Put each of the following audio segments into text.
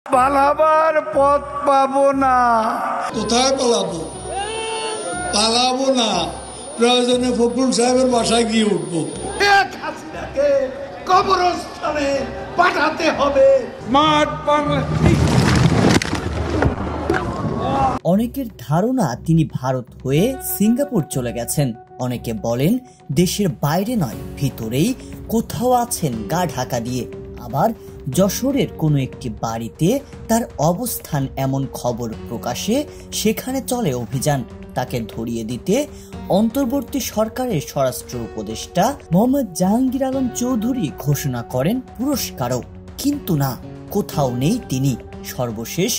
পালাবার পথ পাবো না। কোথায় পালাবো? পালাবো না, প্রয়োজনে ফখরুল সাহেবের বাসায় গিয়ে উঠবো। হাসিনাকে কবরস্থানে পাঠাতে হবে। স্মার্ট বাংলা। অনেকের ধারণা তিনি ভারত হয়ে সিঙ্গাপুর চলে গেছেন। অনেকে বলেন দেশের বাইরে নয়, ভিতরেই কোথাও আছেন গা ঢাকা দিয়ে। আবার যশোরের কোনো একটি বাড়িতে তার অবস্থান, এমন খবর প্রকাশে সেখানে চলে অভিযান। তাকে ধরিয়ে দিতে অন্তর্বর্তী সরকারের স্বরাষ্ট্র উপদেষ্টা মোহাম্মদ জাহাঙ্গীর আলম চৌধুরী ঘোষণা করেন পুরস্কারও, কিন্তু না, কোথাও নেই তিনি। সর্বশেষ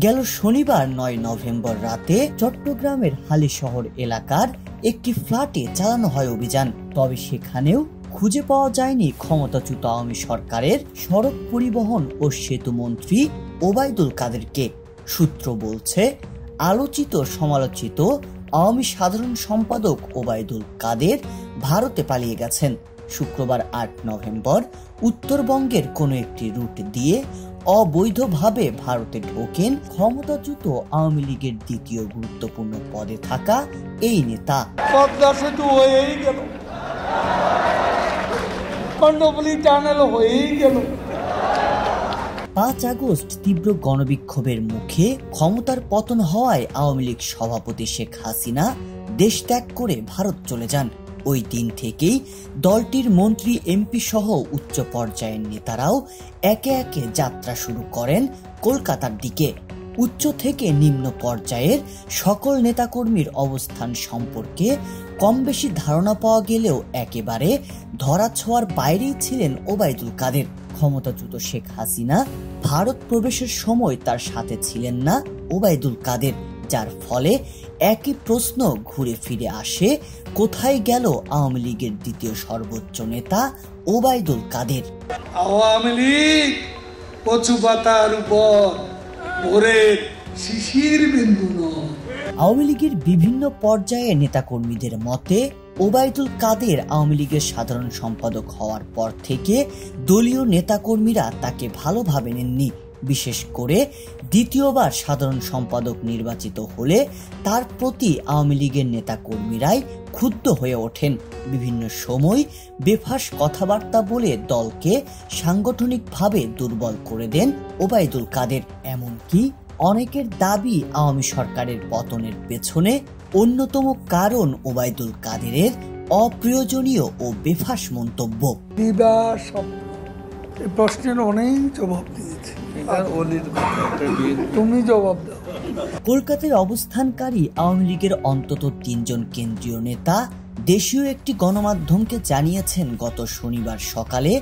গেল শনিবার ৯ নভেম্বর রাতে চট্টগ্রামের হালিশহর এলাকার একটি ফ্ল্যাটে চালানো হয় অভিযান। তবে সেখানেও খুঁজে পাওয়া যায়নি ক্ষমতাচ্যুত আওয়ামী সরকারের সড়ক পরিবহন ও সেতু মন্ত্রী ওবায়দুল কাদেরকে। সূত্র বলছে, আলোচিত সমালোচিত আওয়ামী সাধারণ সম্পাদক ওবায়দুল কাদের ভারতে পালিয়ে গেছেন। শুক্রবার ৮ নভেম্বর উত্তরবঙ্গের কোনো একটি রুট দিয়ে অবৈধভাবে ভারতে ঢোকেন ক্ষমতাচ্যুত আওয়ামী লীগের দ্বিতীয় গুরুত্বপূর্ণ পদে থাকা এই নেতা। পদ্মা সেতু হয়েই গেল, কর্ণফুলী টানেল হয়েই গেল। ৫ আগস্ট তীব্র গণবিক্ষোভের মুখে ক্ষমতার পতন হওয়ায় আওয়ামী লীগ সভাপতি শেখ হাসিনা দেশ ত্যাগ করে ভারত চলে যান। ওই দিন থেকেই দলটির মন্ত্রী, এমপি সহ উচ্চ পর্যায়ের নেতারাও একে একে যাত্রা শুরু করেন কলকাতার দিকে। উচ্চ থেকে নিম্ন পর্যায়ের সকল নেতাকর্মীর অবস্থান সম্পর্কে কম বেশি ধারণা পাওয়া গেলেও একেবারে ধরাছোঁয়ার বাইরেই ছিলেন ওবায়দুল কাদের। ক্ষমতাচ্যুত শেখ হাসিনা ভারত প্রবেশের সময় তার সাথে ছিলেন না ওবায়দুল কাদের, যার ফলে একই প্রশ্ন ঘুরে ফিরে আসে, কোথায় গেল আওয়ামী লীগের দ্বিতীয় সর্বোচ্চ নেতা ওবায়দুল কাদের? আওয়ামী লীগ কচু পাতার উপর ভোরের শিশির বিন্দু নয়। আওয়ামী লীগের বিভিন্ন পর্যায়ে নেতাকর্মীদের মতে ওবায়দুল কাদের আওয়ামী লীগের সাধারণ সম্পাদক হওয়ার পর থেকে দলীয় নেতাকর্মীরা তাকে ভালোভাবে নেননি। বিশেষ করে দ্বিতীয়বার সাধারণ সম্পাদক নির্বাচিত হলে তার প্রতি আওয়ামী লীগের নেতাকর্মীরাই ক্ষুব্ধ হয়ে ওঠেন। বিভিন্ন সময় বেফাঁস কথাবার্তা বলে দলকে সাংগঠনিকভাবে দুর্বল করে দেন ওবায়দুল কাদের। এমনকি অনেকের দাবি, আওয়ামী সরকারের পতনের পেছনে অন্যতম কারণ ওবায়দুল কাদেরের অপ্রয়োজনীয় ও বেফাঁস মন্তব্য। প্রশ্নের অনেক জবাব দিয়েছে, তুমি জবাব দাও। কলকাতার অবস্থানকারী আওয়ামী লীগের অন্তত ৩ জন কেন্দ্রীয় নেতা দেশীয় একটি গণমাধ্যমকে জানিয়েছেন, গত শনিবার সকালে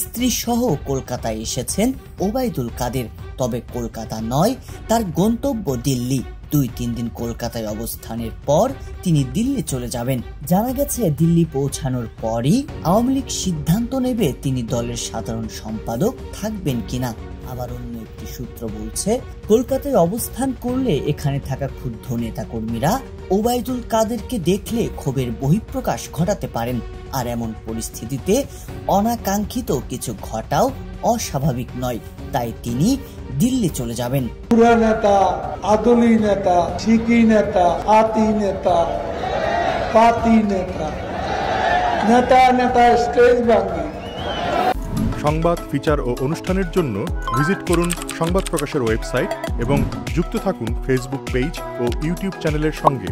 স্ত্রী সহ কলকাতায় এসেছেন ওবায়দুল কাদের। তবে কলকাতা নয়, তার গন্তব্য দিল্লি। ২-৩ দিন কলকাতায় অবস্থানের পর তিনি দিল্লি চলে যাবেন। জানা গেছে, দিল্লি পৌঁছানোর পরই আওয়ামী লীগ সিদ্ধান্ত নেবে তিনি দলের সাধারণ সম্পাদক থাকবেন কিনা। আবার অন্য একটি সূত্র বলছে, কলকাতায় অবস্থান করলে এখানে থাকা ক্ষুব্ধ নেতাকর্মীরা ওবায়দুল কাদেরকে দেখলে ক্ষোভের বহিঃপ্রকাশ ঘটাতে পারেন। আর এমন পরিস্থিতিতে অনাকাঙ্ক্ষিত কিছু ঘটাও অস্বাভাবিক নয়, তাই তিনি দিল্লি চলে যাবেন। পুরা নেতা, আদলি নেতা, শিকি নেতা, আতি নেতা, পাতি নেতা, নেতা নেতা স্টেজ ভাঙি। সংবাদ, ফিচার ও অনুষ্ঠানের জন্য ভিজিট করুন সংবাদ প্রকাশের ওয়েবসাইট এবং যুক্ত থাকুন ফেসবুক পেজ ও ইউটিউব চ্যানেলের সঙ্গে।